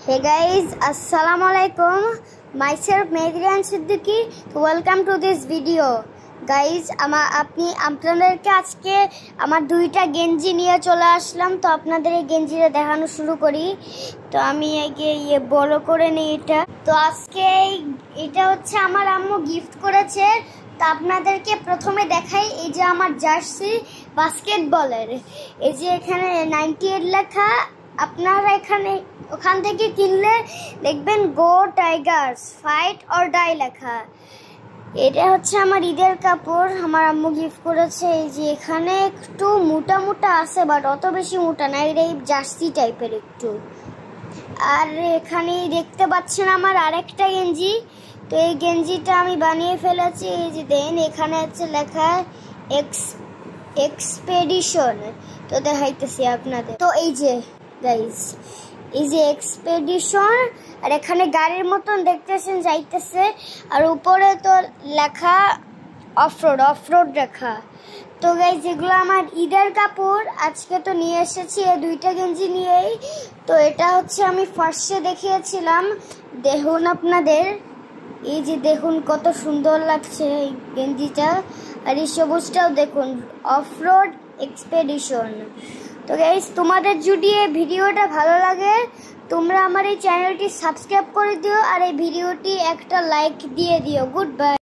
Hey guys, Assalamualaikum. Myself Medrian Siddiqui. Welcome to this video. Guys, আপনাদেরকে আজকে আমার দুইটা গেঞ্জি নিয়ে চলে আসলাম। তো আপনাদের এই গেঞ্জিটা দেখানো শুরু করি। তো আমি আগে বড় করে নিই এটা। তো আজকে এটা হচ্ছে আমার আম্মু গিফট করেছে। তো আপনাদেরকে প্রথমে দেখাই, এই যে আমার জার্সি বাস্কেটবলের, এই যে এখানে 98 লেখা। আপনারা ওখান থেকে কিনলে দেখবেন গো টাইগার্স ফাইট অর ডাই লেখা। এটা হচ্ছে আমার ঈদের কাপড়, আমার আম্মু গিফট করেছে। এই যে এখানে একটু মোটা মোটা আছে, বাট অত বেশি মোটা না, এটা জার্সি টাইপের একটু। আর এখানে দেখতে পাচ্ছেন আমার আরেকটা গেঞ্জি। তো এই গেঞ্জিটা আমি বানিয়ে ফেলেছি। এই যে দেন এখানে হচ্ছে লেখা এক্সপেডিশন। তো দেখাইতেছি আপনাদের। তো এই যে গাইস, এই যে এক্সপেডিশন, আর এখানে গাড়ির মতন দেখতেছেন যাইতেছে, আর উপরে তো লেখা অফরোড লেখা। তো গাইস, যেগুলো আমার ঈদের কাপড় আজকে তো নিয়ে এসেছি এই দুইটা গেঞ্জি নিয়েই। তো এটা হচ্ছে আমি ফার্স্টে দেখিয়েছিলাম, দেখুন আপনাদের, এই যে দেখুন কত সুন্দর লাগছে এই গেঞ্জিটা। আর এই সবুজটাও দেখুন, অফরোড এক্সপেডিশন। তো গাইস, তোমাদের যদি এই ভিডিওটা ভালো লাগে তোমরা আমার এই চ্যানেলটি সাবস্ক্রাইব করে দিও, আর এই ভিডিওটি একটা লাইক দিয়ে দিও। Good bye.